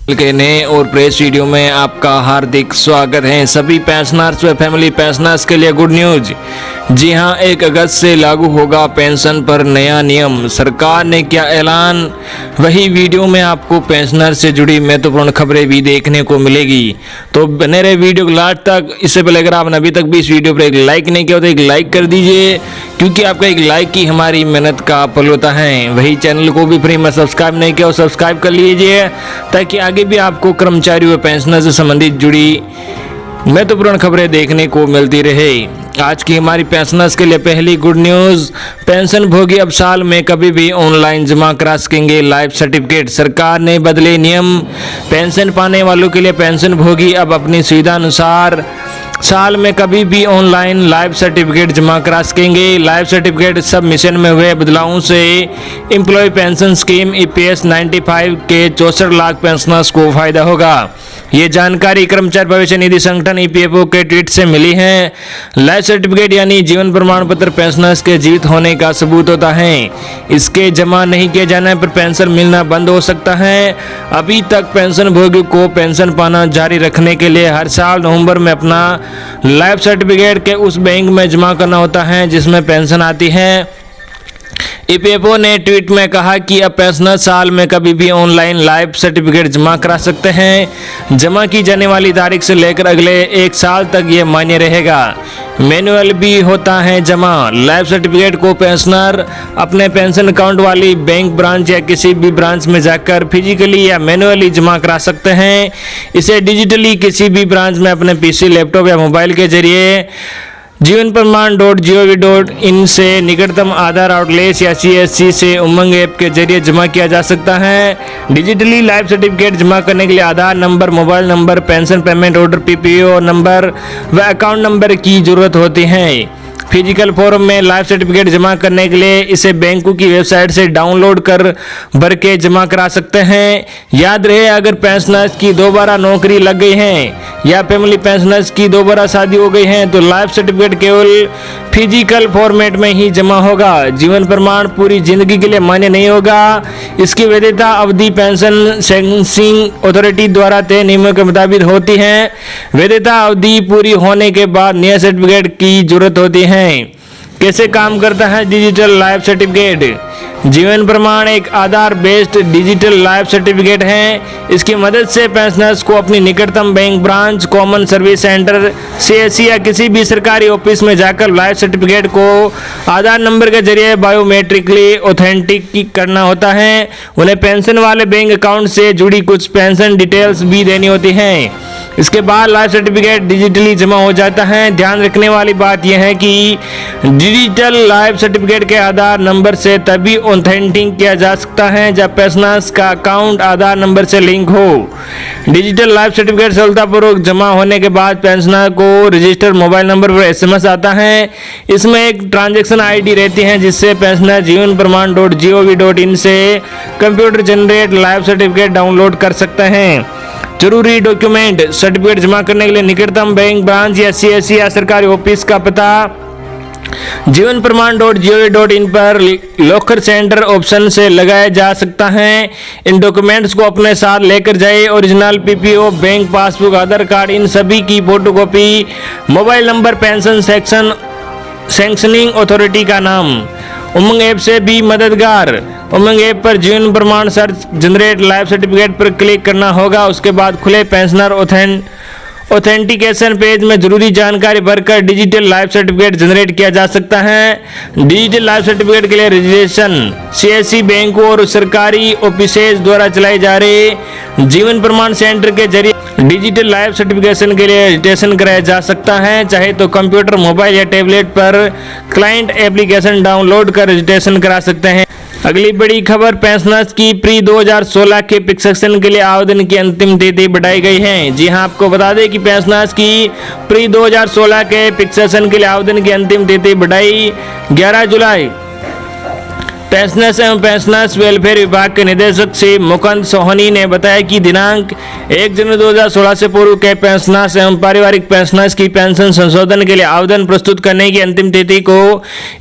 के नए और प्रेस वीडियो में आपका हार्दिक स्वागत है। सभी पेंशनर्स व फैमिली पेंशनर्स के लिए गुड न्यूज। जी हां, 1 अगस्त से लागू होगा पेंशन पर नया नियम। सरकार ने किया ऐलान, वही वीडियो में आपको पेंशनर से जुड़ी महत्वपूर्ण खबरें भी देखने को मिलेगी। तो बने रहे वीडियो को लास्ट तक। इससे पहले अगर आपने अभी तक भी इस वीडियो पर एक लाइक नहीं किया तो एक लाइक कर दीजिए, क्योंकि आपका एक लाइक ही हमारी मेहनत का फल होता है। वही चैनल को भी फ्री में सब्सक्राइब नहीं किया और सब्सक्राइब कर लीजिए, ताकि आगे भी आपको कर्मचारी व पेंशनर से संबंधित जुड़ी महत्वपूर्ण खबरें देखने को मिलती रहे। आज की हमारी पेंशनर्स के लिए पहली गुड न्यूज, पेंशन भोगी अब साल में कभी भी ऑनलाइन जमा करा सकेंगे लाइफ सर्टिफिकेट। सरकार ने बदले नियम, पेंशन पाने वालों के लिए पेंशन भोगी अब अपनी सुविधा अनुसार साल में कभी भी ऑनलाइन लाइफ सर्टिफिकेट जमा करा सकेंगे। लाइफ सर्टिफिकेट सबमिशन में हुए बदलावों से एम्प्लॉय पेंशन स्कीम EPS 95 के 64 लाख पेंशनर्स को फायदा होगा। ये जानकारी कर्मचारी भविष्य निधि संगठन EPFO के ट्वीट से मिली है। लाइफ सर्टिफिकेट यानी जीवन प्रमाण पत्र पेंशनर्स के जीवित होने का सबूत होता है। इसके जमा नहीं किए जाने पर पेंशन मिलना बंद हो सकता है। अभी तक पेंशन भोगियों को पेंशन पाना जारी रखने के लिए हर साल नवंबर में अपना लाइफ सर्टिफिकेट के उस बैंक में जमा करना होता है जिसमें पेंशन आती है। EPFO ने ट्वीट में कहा कि अब पेंशनर साल में कभी भी ऑनलाइन लाइफ सर्टिफिकेट जमा करा सकते हैं। जमा की जाने वाली तारीख से लेकर अगले 1 साल तक ये मान्य रहेगा। मैनुअल भी होता है जमा। लाइफ सर्टिफिकेट को पेंशनर अपने पेंशन अकाउंट वाली बैंक ब्रांच या किसी भी ब्रांच में जाकर फिजिकली या मैनुअली जमा करा सकते हैं। इसे डिजिटली किसी भी ब्रांच में अपने PC, लैपटॉप या मोबाइल के जरिए जीवन प्रमाण .gov.in से निकटतम आधार आउटलेट या CSC से उमंग ऐप के जरिए जमा किया जा सकता है। डिजिटली लाइफ सर्टिफिकेट जमा करने के लिए Aadhaar number, mobile number, pension payment order PPO number व अकाउंट नंबर की जरूरत होती है। फिजिकल फॉर्म में लाइफ सर्टिफिकेट जमा करने के लिए इसे बैंकों की वेबसाइट से डाउनलोड कर भर के जमा करा सकते हैं। याद रहे, अगर पेंशनर्स की दोबारा नौकरी लग गई है या फैमिली पेंशनर्स की दोबारा शादी हो गई है तो लाइफ सर्टिफिकेट केवल फिजिकल फॉर्मेट में ही जमा होगा। जीवन प्रमाण पूरी जिंदगी के लिए मान्य नहीं होगा। इसकी वैधता अवधि पेंशन सेंसिंग अथॉरिटी द्वारा तय नियमों के मुताबिक होती है। वैधता अवधि पूरी होने के बाद नया सर्टिफिकेट की जरूरत होती है। कैसे काम करता है डिजिटल लाइफ सर्टिफिकेट? जीवन प्रमाण एक आधार बेस्ड डिजिटल लाइफ सर्टिफिकेट है। इसकी मदद से पेंशनर्स को अपनी निकटतम bank branch, common service centre, CSC या किसी भी सरकारी ऑफिस में जाकर लाइफ सर्टिफिकेट को आधार नंबर के जरिए बायोमेट्रिकली ऑथेंटिक करना होता है। उन्हें पेंशन वाले बैंक अकाउंट से जुड़ी कुछ पेंशन डिटेल्स भी देनी होती हैं। इसके बाद लाइफ सर्टिफिकेट डिजिटली जमा हो जाता है। ध्यान रखने वाली बात यह है कि डिजिटल लाइफ सर्टिफिकेट के आधार नंबर से तभी ऑथेंटिक किया जा सकता है जब पेंशनर्स का अकाउंट आधार नंबर से लिंक हो। डिजिटल लाइफ सर्टिफिकेट सफलतापूर्वक जमा होने के बाद पेंशनर को रजिस्टर्ड मोबाइल नंबर पर SMS आता है। इसमें एक ट्रांजैक्शन ID रहती है जिससे पेंशनर जीवन प्रमाण .gov.in से computer generate life certificate download कर सकते हैं। जरूरी डॉक्यूमेंट, सर्टिफिकेट जमा करने के लिए निकटतम बैंक ब्रांच या CSC या सरकारी ऑफिस का पता, जीवन प्रमाण .gov.in पर लॉकर सेंटर ऑप्शन से लगाया जा सकता है। इन डॉक्यूमेंट्स को अपने साथ लेकर जाए। ओरिजिनल PPO, बैंक पासबुक, आधार कार्ड, इन सभी की photocopy, mobile number, pension sanctioning authority का नाम। उमंग ऐप से भी मददगार। उमंग ऐप पर जीवन प्रमाण सर्च जनरेट लाइफ सर्टिफिकेट पर क्लिक करना होगा। उसके बाद खुले पेंशनर ऑथेंटिकेशन पेज में जरूरी जानकारी भरकर डिजिटल लाइफ सर्टिफिकेट जनरेट किया जा सकता है। डिजिटल लाइफ सर्टिफिकेट के लिए रजिस्ट्रेशन CSC बैंक और सरकारी ऑफिसेज द्वारा चलाई जा रही जीवन प्रमाण सेंटर के जरिए डिजिटल लाइफ सर्टिफिकेशन के लिए रजिस्ट्रेशन कराया जा सकता है। चाहे तो कंप्यूटर, मोबाइल या टैबलेट पर क्लाइंट एप्लीकेशन डाउनलोड कर रजिस्ट्रेशन करा सकते हैं। अगली बड़ी खबर, पेंशनर्स की प्री 2016 के फिक्सेशन के लिए आवेदन की अंतिम तिथि बढ़ाई गई है। जी हां, आपको बता दें कि पेंशनर्स की प्री 2016 के फिक्सेशन के लिए आवेदन की अंतिम तिथि बढ़ाई 11 जुलाई। पेंशनर्स एवं पेंशनर्स वेलफेयर विभाग के निदेशक श्री मुकुंद सोहनी ने बताया कि दिनांक 1 जनवरी 2016 से पूर्व के पेंशनर्स एवं पारिवारिक पेंशनर्स की पेंशन संशोधन के लिए आवेदन प्रस्तुत करने की अंतिम तिथि को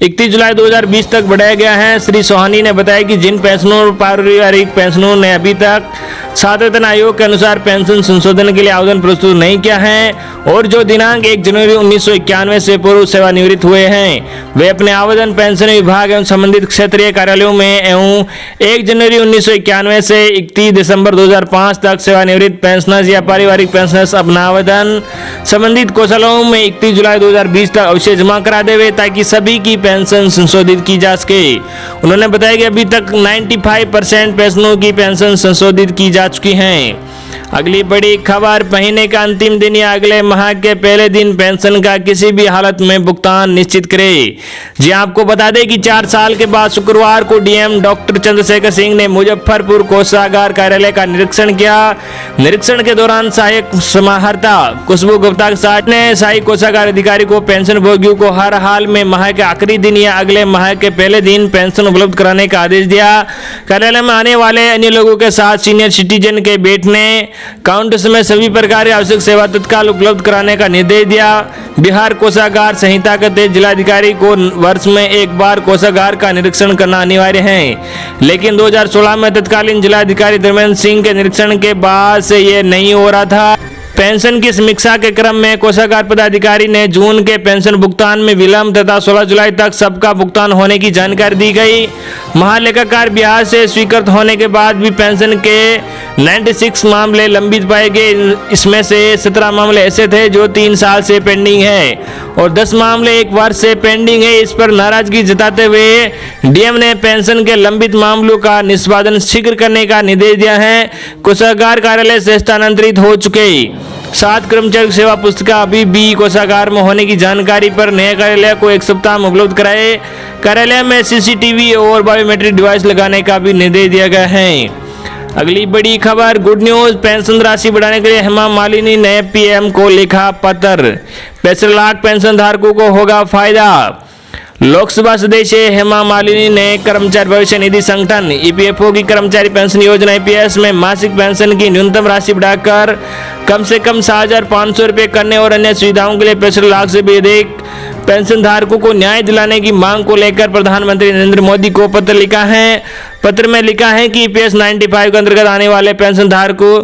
31 जुलाई 2020 तक बढ़ाया गया है। श्री सोहनी ने बताया कि जिन पेंशनरों और पारिवारिक पेंशनरों ने अभी तक सातवें वेतन आयोग के अनुसार पेंशन संशोधन के लिए आवेदन प्रस्तुत नहीं किया है और जो दिनांक 1 जनवरी 1991 से पूर्व सेवानिवृत्त हुए हैं वे अपने आवेदन पेंशन विभाग एवं संबंधित क्षेत्रीय कार्यालयों में एवं 1 जनवरी 1991 से 31 दिसंबर 2005 तक सेवानिवृत्त पेंशनर्स या पारिवारिक पेंशनर्स अपना आवेदन संबंधित कोषालयों में 31 जुलाई 2020 तक अवश्य जमा करा देवे ताकि सभी की पेंशन संशोधित की जा सके। उन्होंने बताया कि अभी तक 95% पेंशनों की पेंशन संशोधित की जा चुकी हैं। अगली बड़ी खबर, महीने का अंतिम दिन या अगले माह के पहले दिन पेंशन का किसी भी हालत में भुगतान निश्चित करें। जी आपको बता दें कि 4 साल के बाद शुक्रवार को डीएम डॉक्टर चंद्रशेखर सिंह ने मुजफ्फरपुर कोषागार कार्यालय का निरीक्षण किया। निरीक्षण के दौरान सहायक समाहर्ता खुशबू गुप्ता के साथ ने सहायक कोषागार अधिकारी को पेंशन भोगियों को हर हाल में माह के आखिरी दिन या अगले माह के पहले दिन पेंशन उपलब्ध कराने का आदेश दिया। कार्यालय में आने वाले अन्य लोगों के साथ सीनियर सिटीजन के बैठने काउंटर्स में सभी प्रकार की आवश्यक सेवा तत्काल उपलब्ध कराने का निर्देश दिया। बिहार कोषागार संहिता के तहत जिलाधिकारी को वर्ष में एक बार कोषागार का निरीक्षण करना अनिवार्य है, लेकिन 2016 में तत्कालीन जिलाधिकारी धर्मेंद्र सिंह के निरीक्षण के बाद से ये नहीं हो रहा था। पेंशन की समीक्षा के क्रम में कोषागार पदाधिकारी ने जून के पेंशन भुगतान में विलंब तथा 16 जुलाई तक सबका भुगतान होने की जानकारी दी गई। महालेखाकार बिहार से स्वीकृत होने के बाद भी पेंशन के 96 मामले लंबित पाए गए। इसमें से 17 मामले ऐसे थे जो 3 साल से पेंडिंग है और 10 मामले 1 वर्ष से पेंडिंग है। इस पर नाराजगी जताते हुए डीएम ने पेंशन के लंबित मामलों का निष्पादन शीघ्र करने का निर्देश दिया है। कोषागार कार्यालय से स्थानांतरित हो चुके 7 कर्मचारी सेवा पुस्तिका अभी भी कोषागार में होने की जानकारी पर नए कार्यालय को 1 सप्ताह में उपलब्ध कराए। कार्यालय में सीसीटीवी और बायोमेट्रिक डिवाइस लगाने का भी निर्देश दिया गया है। अगली बड़ी खबर, गुड न्यूज, पेंशन राशि बढ़ाने के लिए हेमा मालिनी ने पीएम को लिखा पत्र। 65 लाख पेंशन धारकों को होगा फायदा। लोकसभा सदस्य हेमा मालिनी ने कर्मचारी भविष्य निधि संगठन ईपीएफओ की कर्मचारी पेंशन योजना ईपीएस में मासिक पेंशन की न्यूनतम राशि बढ़ाकर कम से कम 7,500 रुपये करने और अन्य सुविधाओं के लिए 65 लाख से भी अधिक पेंशन धारकों को न्याय दिलाने की मांग को लेकर प्रधानमंत्री नरेंद्र मोदी को पत्र लिखा है। पत्र में लिखा है कि ईपीएस 95 के अंतर्गत आने वाले पेंशन धारकों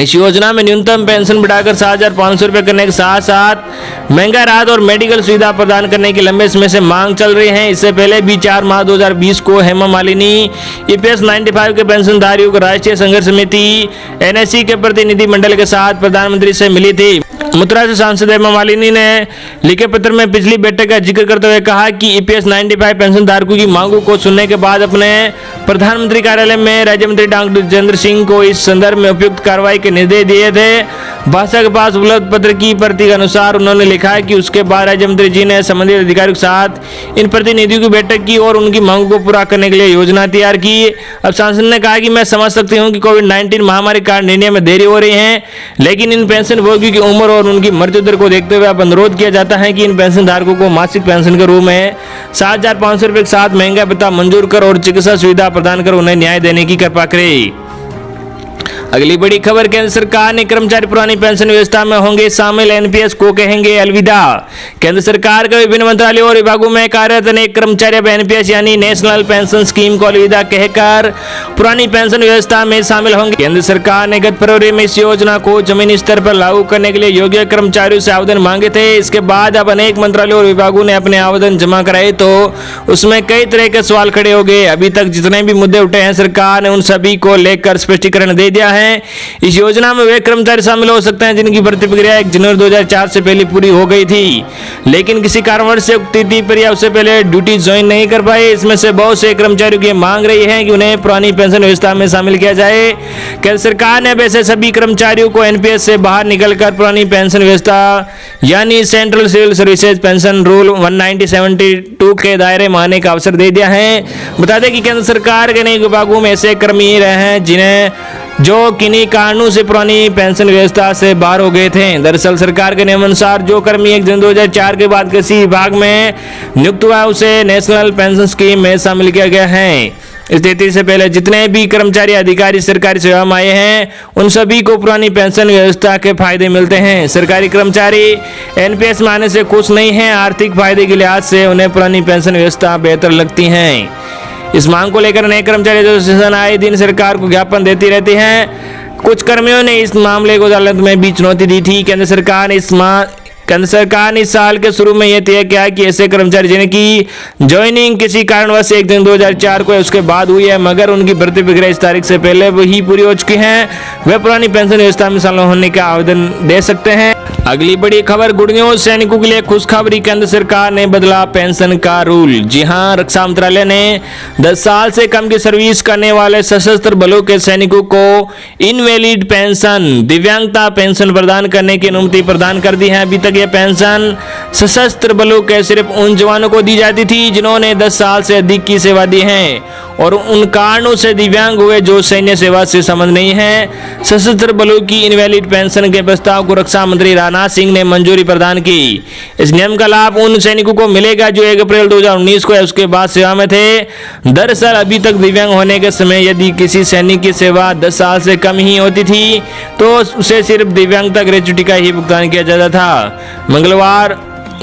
इस योजना में न्यूनतम पेंशन बढ़ाकर 7,500 रुपये करने के साथ साथ महंगा राहत और मेडिकल सुविधा प्रदान करने की लंबे समय से मांग चल रही है। इससे पहले भी 4 मार्च 2020 को हेमा मालिनी ईपीएस 95 के पेंशनधारियों को राष्ट्रीय संघर्ष समिति एनएससी के प्रतिनिधि मंडल के साथ प्रधानमंत्री से मिली थी। मथुरा से सांसद हेमा मालिनी ने लिखे पत्र में पिछली बैठक का जिक्र करते हुए कहा कि ईपीएस 95 पेंशन धारकों की मांगों को सुनने के बाद अपने प्रधानमंत्री कार्यालय में राज्य मंत्री डॉक्टर जितेंद्र सिंह को इस संदर्भ में उपयुक्त कार्रवाई के निर्देश दिए थे। भाषा के पास उपलब्ध पत्र की प्रति के अनुसार उन्होंने लिखा है कि उसके बाद राज्य मंत्री जी ने संबंधित अधिकारियों के साथ इन प्रतिनिधियों की बैठक की और उनकी मांगों को पूरा करने के लिए योजना तैयार की। अब सांसद ने कहा कि मैं समझ सकती हूँ कि कोविड-19 महामारी के कारण निर्णय में देरी हो रही है, लेकिन इन पेंशन भोगियों की उम्र और उनकी मृत्यु दर को देखते हुए अब अनुरोध किया जाता है कि इन पेंशन धारकों को मासिक पेंशन के रूप में 7,500 रुपये के साथ महंगा भत्ता मंजूर कर और चिकित्सा सुविधा प्रदान कर उन्हें न्याय देने की कृपा करे। अगली बड़ी खबर, केंद्र सरकार ने कर्मचारी पुरानी पेंशन व्यवस्था में होंगे शामिल एनपीएस को कहेंगे अलविदा। केंद्र सरकार के विभिन्न मंत्रालयों और विभागों में कार्यरत अनेक कर्मचारी अब एनपीएस यानी नेशनल पेंशन स्कीम को अलविदा कहकर पुरानी पेंशन व्यवस्था में शामिल होंगे। केंद्र सरकार ने गत फरवरी में इस योजना को जमीनी स्तर पर लागू करने के लिए योग्य कर्मचारियों से आवेदन मांगे थे। इसके बाद अब अनेक मंत्रालयों और विभागों ने अपने आवेदन जमा कराए तो उसमें कई तरह के सवाल खड़े हो गए। अभी तक जितने भी मुद्दे उठे हैं सरकार ने उन सभी को लेकर स्पष्टीकरण दे दिया है। इस योजना में वे कर्मचारी शामिल हो सकते हैं जिनकी भर्ती प्रक्रिया 1 जनवरी 2004 से पहले पूरी हो गई थी, लेकिन किसी कारणवश से उक्त तिथि पर या उससे पहले ड्यूटी ज्वाइन नहीं कर पाए। इसमें से बहुत से कर्मचारियों की मांग रही है कि उन्हें पुरानी पेंशन व्यवस्था में शामिल किया जाए। केंद्र सरकार ने ऐसे सभी कर्मचारियों को एनपीएस से बाहर निकलकर पुरानी पेंशन व्यवस्था यानी central civil services pension rule 1972 के दायरे में आने का अवसर दे दिया है। बता दें कि केंद्र सरकार के अनेक विभागों में ऐसे कर्मी रहे हैं जो किन्हीं कारणों से पुरानी पेंशन व्यवस्था से बाहर हो गए थे। दरअसल सरकार के नियम अनुसार जो कर्मी 1 जनवरी 2004 के बाद किसी विभाग में नियुक्त हुआ उसे नेशनल पेंशन स्कीम में शामिल किया गया है। इस तिथि से पहले जितने भी कर्मचारी अधिकारी सरकारी सेवा में आए हैं उन सभी को पुरानी पेंशन व्यवस्था के फायदे मिलते हैं। सरकारी कर्मचारी एनपीएस में आने से खुश नहीं हैं। आर्थिक फायदे के लिहाज से उन्हें पुरानी पेंशन व्यवस्था बेहतर लगती है। इस मांग को लेकर नए कर्मचारी एसोसिएशन आए दिन सरकार को ज्ञापन देती रहती है। कुछ कर्मियों ने इस मामले को अदालत में भी चुनौती दी थी। केंद्र सरकार ने इस साल के शुरू में यह तय किया कि ऐसे कर्मचारी जिनकी ज्वाइनिंग किसी कारणवश 1 दिन 2004 को उसके बाद हुई है मगर उनकी भर्ती प्रक्रिया इस तारीख से पहले ही पूरी हो चुकी है, वे पुरानी पेंशन व्यवस्था में शामिल होने का आवेदन दे सकते हैं। अगली बड़ी खबर गुड न्यूज, सैनिकों के लिए खुशखबरी, केंद्र सरकार ने बदला पेंशन का रूल। जी हां, रक्षा मंत्रालय ने 10 साल से कम की सर्विस करने वाले सशस्त्र बलों के सैनिकों को इनवैलिड पेंशन, दिव्यांगता पेंशन प्रदान करने की अनुमति प्रदान कर दी है। अभी तक यह पेंशन सशस्त्र बलों के सिर्फ उन जवानों को दी जाती थी जिन्होंने 10 साल से अधिक की सेवा दी है और उन कारणों से दिव्यांग हुए जो सैन्य सेवा से संबंध नहीं है। सशस्त्र बलों की इनवैलिड पेंशन के प्रस्ताव को रक्षा मंत्री राजनाथ सिंह ने मंजूरी प्रदान की। इस नियम का लाभ उन सैनिकों को मिलेगा जो 1 अप्रैल 2019 को या उसके बाद सेवा में थे। दरअसल अभी तक दिव्यांग होने के समय यदि किसी सैनिक की सेवा 10 साल से कम ही होती थी तो उसे सिर्फ दिव्यांगता ग्रेच्युटी का ही भुगतान किया जाता था।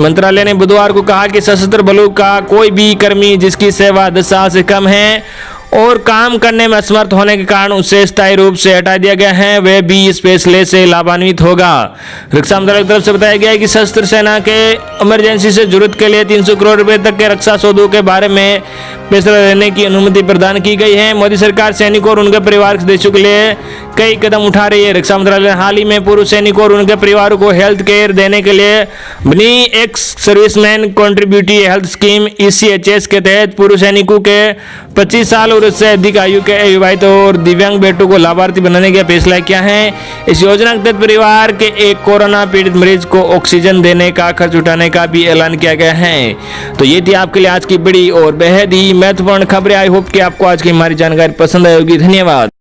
मंत्रालय ने बुधवार को कहा कि सशस्त्र बलों का कोई भी कर्मी जिसकी सेवा 10 साल से कम है और काम करने में असमर्थ होने के कारण उसे स्थायी रूप से हटा दिया गया है, वह भी इस फैसले से लाभान्वित होगा। रक्षा मंत्रालय की तरफ से बताया गया है कि सशस्त्र सेना के इमरजेंसी से जरूरत के लिए 300 करोड़ रुपए तक के रक्षा सौदों के बारे में फैसला लेने की अनुमति प्रदान की गई है। मोदी सरकार सैनिकों और उनके परिवार के सदस्यों के लिए कई कदम उठा रही है। रक्षा मंत्रालय ने हाल ही में पूर्व सैनिकों और उनके परिवारों को हेल्थ केयर देने के लिए बनी ex serviceman contributory health scheme ECHS के तहत पूर्व सैनिकों के 25 साल और उससे अधिक आयु के विवाहित और दिव्यांग बेटों को लाभार्थी बनाने का फैसला किया है। इस योजना के तहत परिवार के एक कोरोना पीड़ित मरीज को ऑक्सीजन देने का खर्च उठाने का भी ऐलान किया गया है। तो ये थी आपके लिए आज की बड़ी और बेहद ही महत्वपूर्ण खबरें। आई होप कि आपको आज की हमारी जानकारी पसंद आई होगी। धन्यवाद।